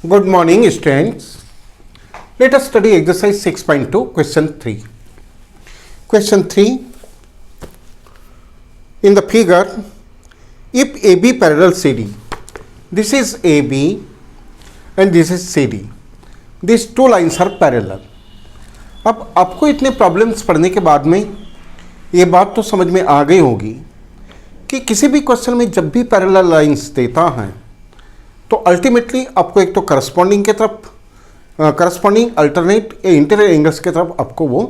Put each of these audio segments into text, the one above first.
Good morning, students. Let us study exercise 6.2, question 3. Question 3. In the figure, if AB parallel CD, this is AB and this is CD. These two lines are parallel. अब आपको इतने problems पढ़ने के बाद में ये बात तो समझ में आ गई होगी कि किसी भी क्वेश्चन में जब भी पैरेलल लाइंस देता है तो अल्टीमेटली आपको एक तो करस्पॉन्डिंग के तरफ करस्पॉन्डिंग अल्टरनेट या इंटीरियर एंगल्स के तरफ आपको वो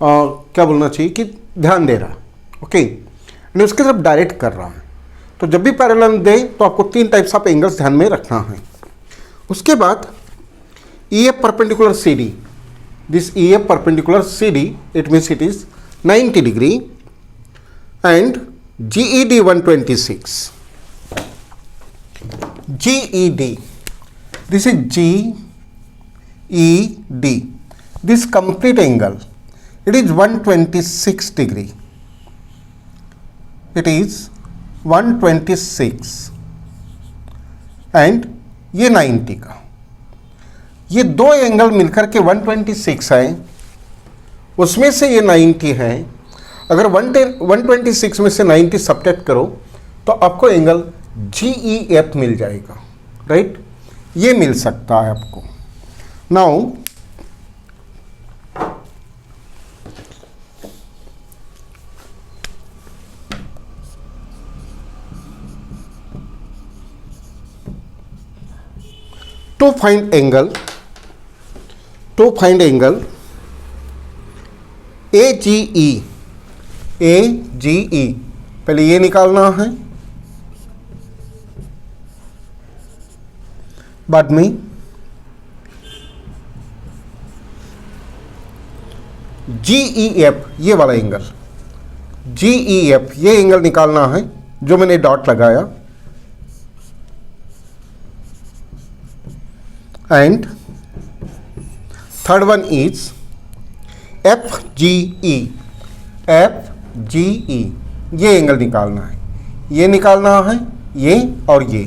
क्या बोलना चाहिए कि ध्यान दे रहा है, ओके, यानी उसके तरफ डायरेक्ट कर रहा है। तो जब भी पैरेलल दे तो आपको तीन टाइप्स ऑफ एंगल्स ध्यान में रखना है। उसके बाद EF perpendicular CD, this EF perpendicular CD, it means it is 90 degree, and GED 126. GED, this is GED, this complete angle, it is 126 degree. It is 126 and ये 90 का, ये दो एंगल मिलकर के 126 है, उसमें से ये 90 है। अगर 126 में से 90 सब्ट्रैक्ट करो तो आपको एंगल GEF मिल जाएगा, राइट? ये मिल सकता है आपको। Now to find angle AGE, पहले ये निकालना है, बाद में GEF, ये वाला एंगल GEF, ये एंगल निकालना है जो मैंने डॉट लगाया, and third one is FGE, ये एंगल निकालना है, ये निकालना है, ये और ये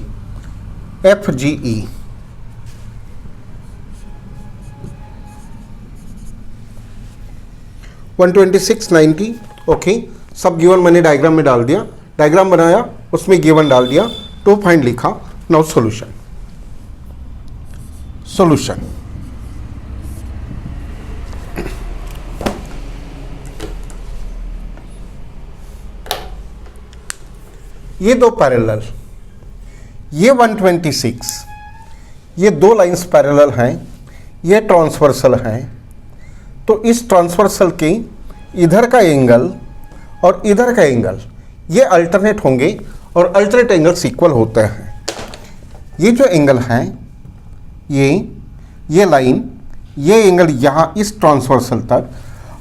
FGE। वन 126/90, ओके, सब गिवन मैंने डायग्राम में डाल दिया, डायग्राम बनाया, उसमें गिवन डाल दिया, टू फाइंड लिखा। नाउ सॉल्यूशन ये दो पैरेलल, ये 126, ये दो लाइंस पैरेलल हैं, ये ट्रांसवर्सल हैं। तो इस ट्रांसवर्सल के इधर का एंगल और इधर का एंगल ये अल्टरनेट होंगे और अल्टरनेट एंगल्स इक्वल होते हैं। ये जो एंगल हैं, ये लाइन, ये एंगल यहाँ इस ट्रांसवर्सल तक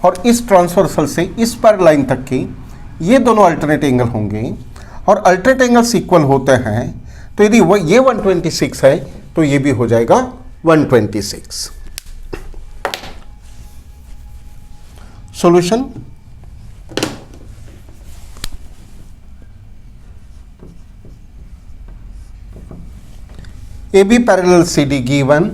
और इस ट्रांसवर्सल से इस पर लाइन तक की, ये दोनों अल्टरनेट एंगल होंगे और अल्टरनेट एंगल्स इक्वल होते हैं। तो यदि ये 126 है तो ये भी हो जाएगा 126। Solution, AB parallel CD given,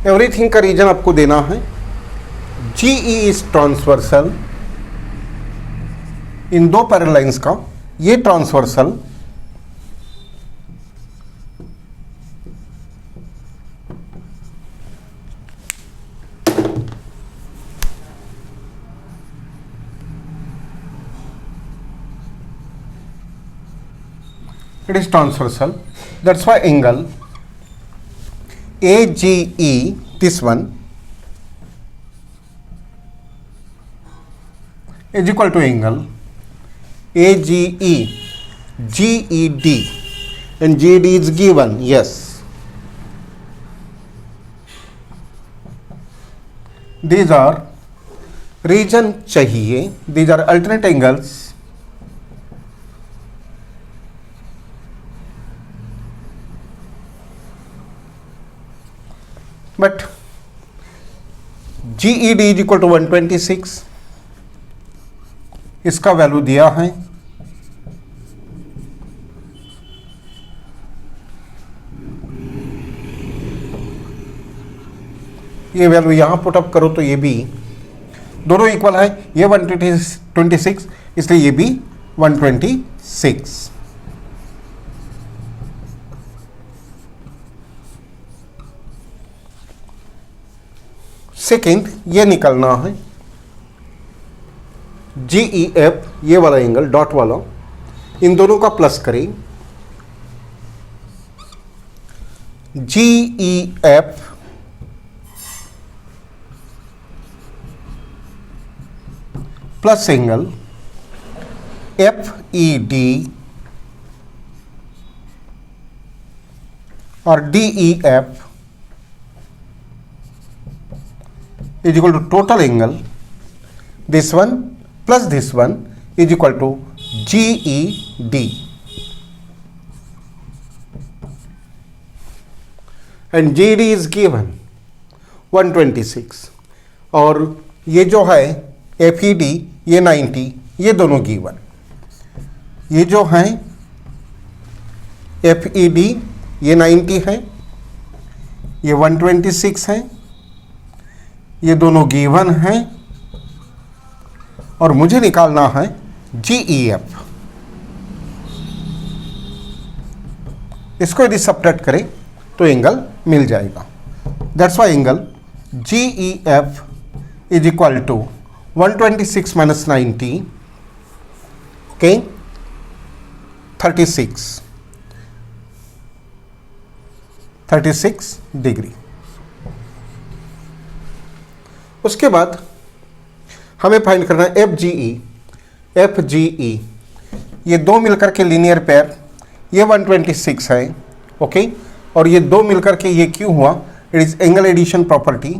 everything का रीजन आपको देना है। GE इज ट्रांसवर्सल, इन दो पैरेलल लाइंस का ये transversal, it is transversal, that's why angle AGE, this one, is equal to angle AGE GED, and GED is given, yes. These are region चाहिए, these are alternate angles, but GED is equal to 126 इसका value दिया है, ये value यहां put up करो तो ये भी दोनों इक्वल है, ये 126 इसलिए ये भी 126। सेकेंड ये निकलना है GEF, ये वाला एंगल डॉट वाला, इन दोनों का प्लस करें, GEF प्लस एंगल FED और DEF is equal to total angle, this one plus this one is equal to GED, and GED is given 126 और ये जो है FED ये 90, ये दोनों गिवन, ये जो है FED ये 90 है, ये 126 है, ये दोनों गिवन हैं और मुझे निकालना है GEF। इसको यदि सब्ट्रैक्ट करें तो एंगल मिल जाएगा। That's why angle GEF is equal to 126 minus 90, okay, 36 degree. उसके बाद हमें फाइंड करना है FGE, ये दो मिलकर के लीनियर पेयर, ये 126 है, ओके, और ये दो मिलकर के ये क्यों हुआ, it is angle addition property,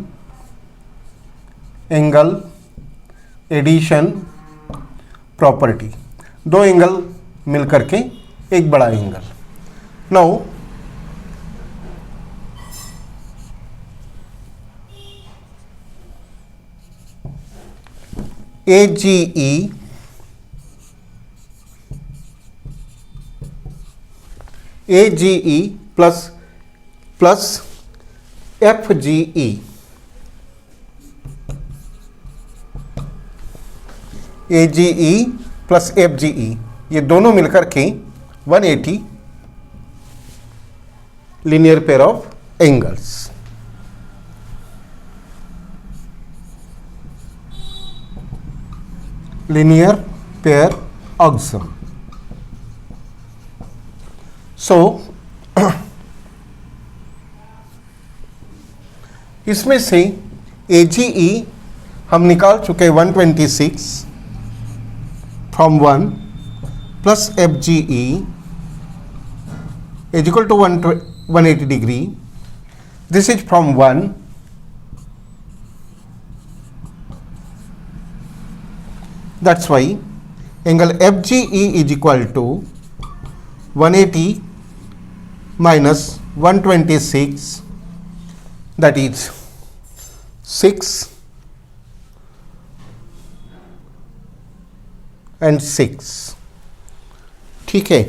angle addition property, दो एंगल मिलकर के एक बड़ा angle. Now AGE plus FGE, AGE plus FGE, ये दोनों मिलकर के 180 linear pair of angles. linear pair axiom. So इसमें से AGE हम निकाल चुके 126 from 1 plus FGE is equal to 180 degree. This is from 1 that's why angle FGE is equal to 180 minus 126, that is 6 and 6, ठीक है।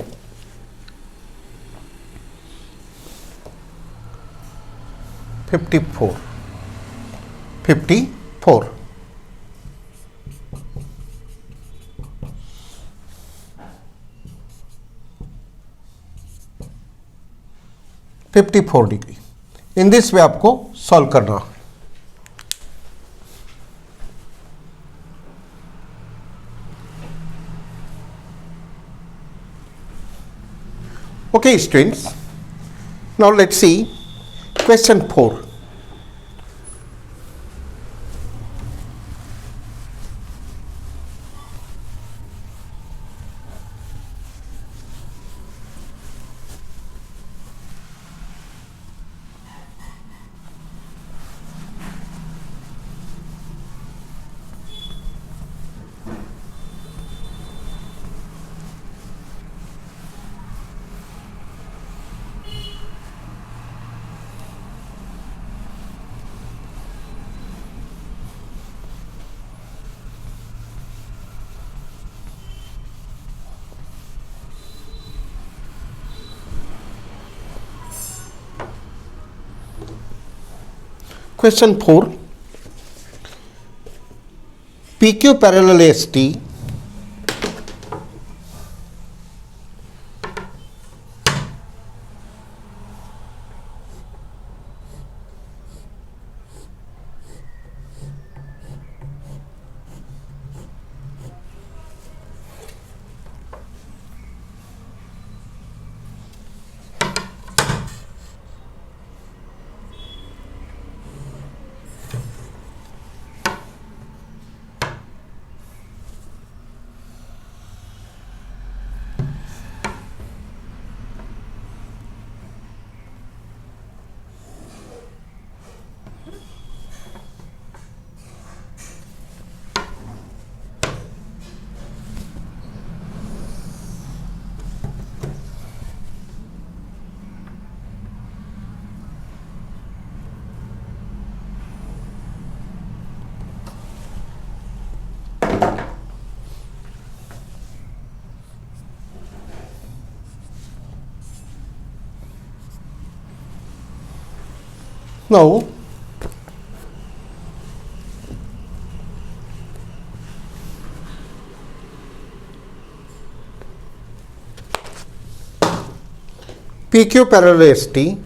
Fifty four 54 degree. In this way आपको solve करना है। Okay students, now let's see question 4। Question 4, PQ parallel ST now PQ parallel ST,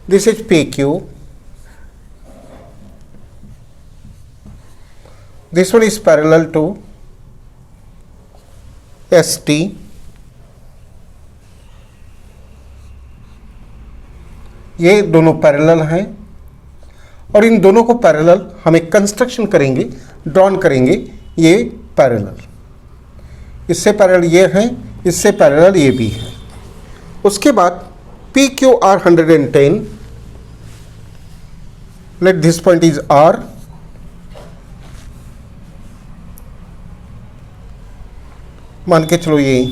this is PQ, this one is parallel to ST, ये दोनों parallel हैं और इन दोनों को parallel हम एक कंस्ट्रक्शन करेंगे, ड्रॉन करेंगे, ये पैरेलल, इससे पैरेलल ये है, इससे पैरेलल ये भी है। उसके बाद PQR 110, let this point is R, मान के चलो ये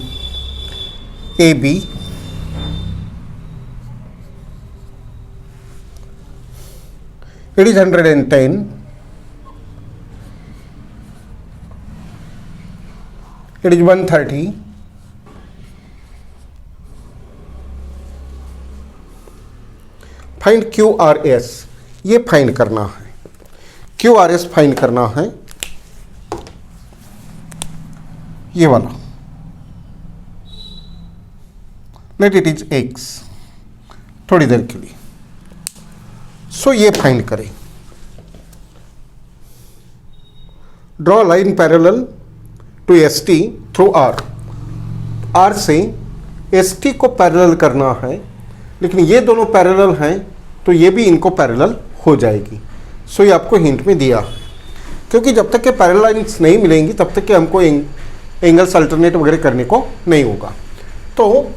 AB, it is 110, it is 130, find QRS, ये फाइंड करना है, QRS फाइंड करना है, ये वाला, लेट इट इज X, थोड़ी देर के लिए। सो ये फाइंड करें, draw line parallel to ST through R, R से ST को पैरेलल करना है, लेकिन ये दोनों पैरेलल हैं तो ये भी इनको पैरेलल हो जाएगी। सो ये आपको हिंट में दिया है, क्योंकि जब तक के पैरेलल लाइन्स नहीं मिलेंगी तब तक के हमको एंगल्स अल्टरनेट वगैरह करने को नहीं होगा। तो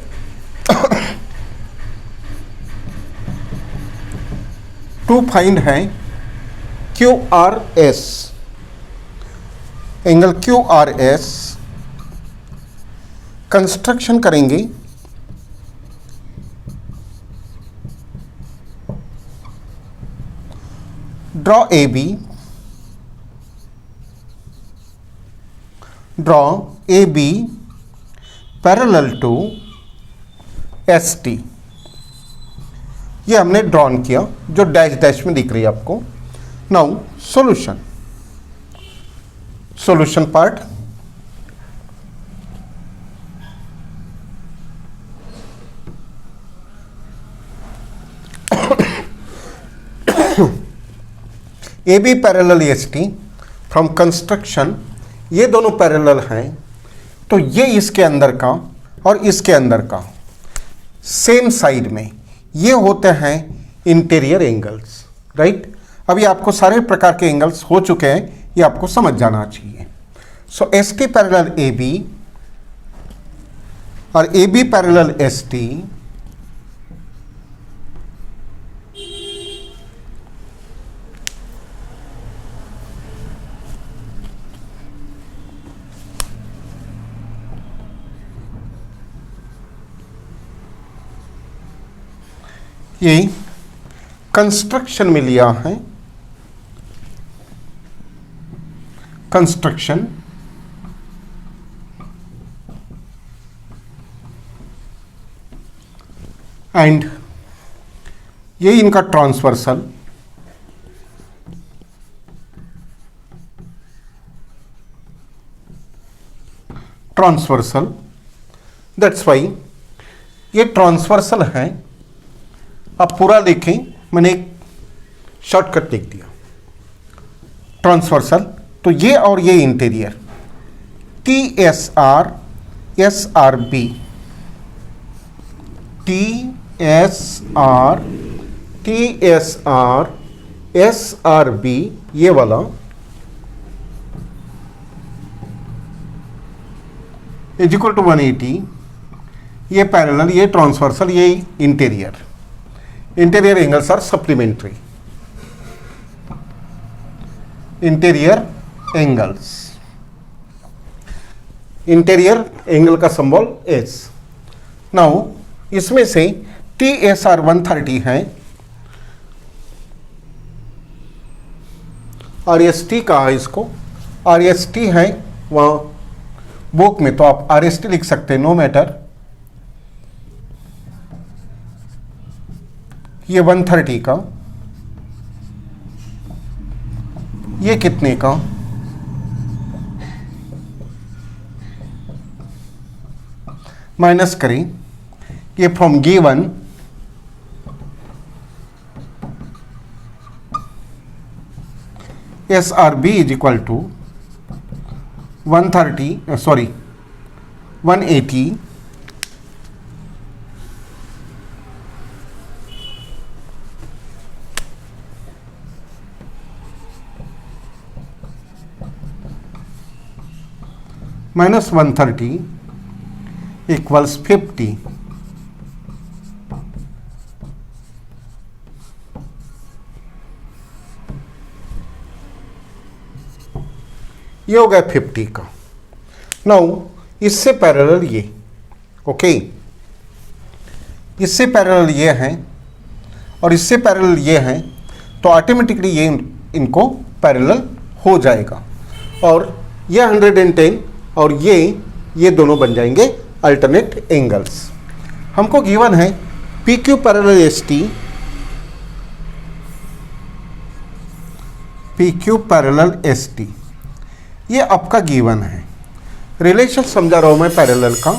टू फाइंड है QRS, एंगल QRS कंस्ट्रक्शन करेंगे, draw AB, draw AB parallel to ST, ये हमने ड्रॉन किया जो डैश डैश में दिख रही है आपको। Now solution, solution part, AB parallel ST from construction, ये दोनों पैरेलल हैं तो ये इसके अंदर का और इसके अंदर का सेम साइड में ये होते हैं इंटीरियर एंगल्स, राइट। अभी आपको सारे प्रकार के एंगल्स हो चुके हैं, ये आपको समझ जाना चाहिए। सो ST पैरेलल AB और AB पैरेलल ST, ये कंस्ट्रक्शन में लिया है, कंस्ट्रक्शन एंड ये इनका ट्रांसवर्सल, ट्रांसवर्सल, दैट्स वाई ये ट्रांसवर्सल है। अब पूरा देखें, मैंने एक शॉर्टकट लिख दिया ट्रांसवर्सल, तो ये और ये interior, T S R B, T S R B, ये वाला इज इक्वल टू 180, ये पैरेलल, ये ट्रांसवर्सल, ये interior angles are supplementary, interior angle का सिंबल एस। नाउ इसमें से टी एस आर 130 है, आर एस टी कहा है इसको, आर एस टी है वहाँ बुक में, तो आप आर एस टी लिख सकते हैं, नो मैटर। ये 130 का, ये कितने का, माइनस करें, ये from given S R B is equal to 180 minus 130 equals 50. ये हो गया 50 का। नाउ इससे पैरेलल ये, ओके, इससे पैरेलल ये हैं और इससे पैरेलल ये हैं, तो ऑटोमेटिकली ये इनको पैरेलल हो जाएगा और ये 110 और ये दोनों बन जाएंगे अल्टरनेट एंगल्स। हमको गिवन है P Q parallel S T, P Q parallel S T, ये आपका गिवन है। रिलेशन समझा रहा हूं मैं पैरेलल का,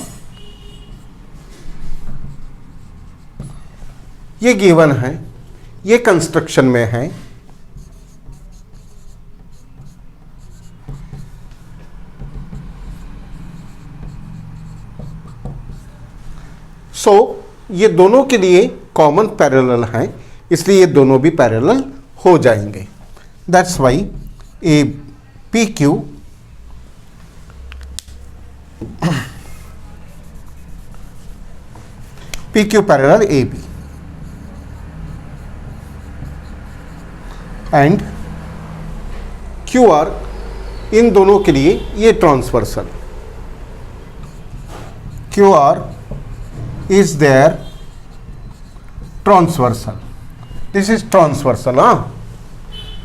ये गिवन है, ये कंस्ट्रक्शन में है, सो ये दोनों के लिए कॉमन पैरेलल हैं, इसलिए ये दोनों भी पैरेलल हो जाएंगे। That's why A P Q parallel A B and Q R, इन दोनों के लिए ये transversal, Q R is their transversal, this is transversal. हाँ,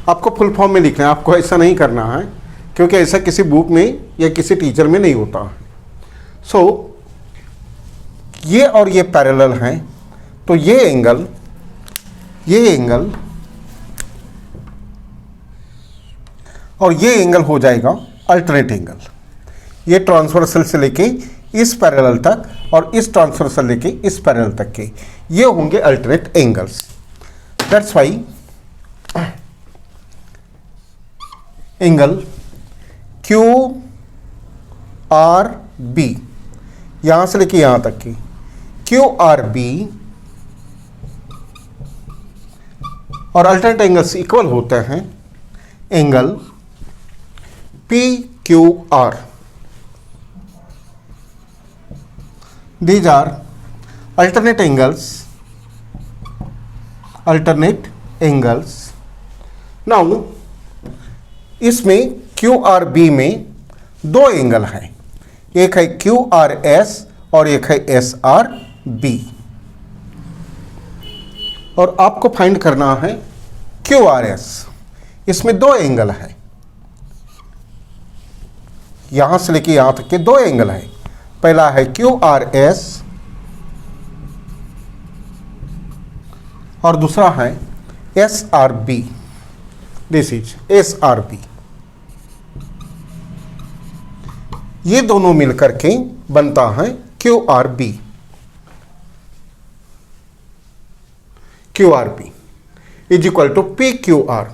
आपको फुल फॉर्म में लिखना है, आपको ऐसा नहीं करना है क्योंकि ऐसा किसी बुक में या किसी टीचर में नहीं होता है। सो ये और ये पैरेलल हैं, तो ये एंगल और ये एंगल हो जाएगा अल्टरनेट एंगल। ये ट्रांसवर्सल से लेके इस पैरेलल तक और इस ट्रांसवर्सल लेके इस पैरेलल तक के ये होंगे alternate angles. That's why angle Q R B, यहां से लेके यहां तक की क्यू आर बी और अल्टरनेट एंगल्स इक्वल होते हैं angle P Q R. These are alternate angles. Now इसमें क्यू आर बी में दो एंगल हैं, एक है क्यू आर एस और एक है एस आर बी, और आपको फाइंड करना है क्यू आर एस। इसमें दो एंगल है, यहां से लेके यहां तक के दो एंगल है। पहला है क्यू आर एस और दूसरा है S R B, this is S R B. ये दोनों मिलकर के बनता है Q R B. Q R B is equal to P Q R,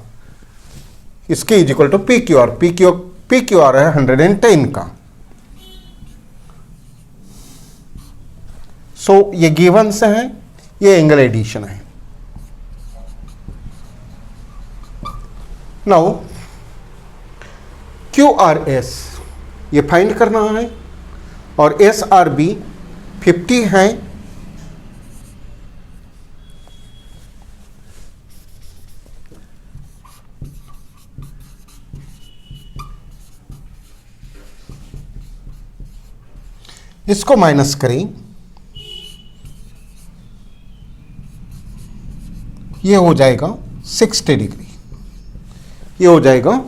इसके is equal to P Q R. P Q R है 110 का। सो ये गिवंस है, ये एंगल एडिशन है। नाउ क्यू आर एस ये फाइंड करना है, और एस आर बी 50 है। इसको माइनस करें, ये हो जाएगा 60 डिग्री, ये हो जाएगा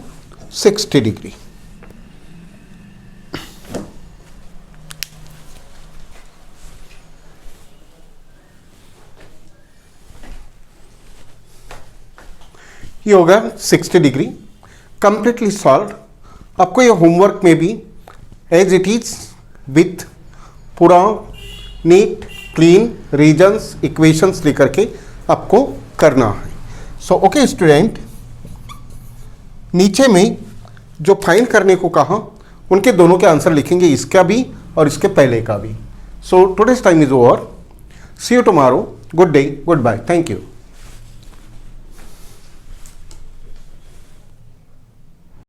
60 डिग्री। ये होगा 60 डिग्री। Completely solve. आपको ये होमवर्क में भी एज इट इज विथ पूरा नीट क्लीन रीजन्स इक्वेशंस लेकर के आपको करना है। सो ओके स्टूडेंट, नीचे में जो फाइंड करने को कहा उनके दोनों के आंसर लिखेंगे, इसका भी और इसके पहले का भी। So today's time is over. See you tomorrow. Good day, good bye, thank you.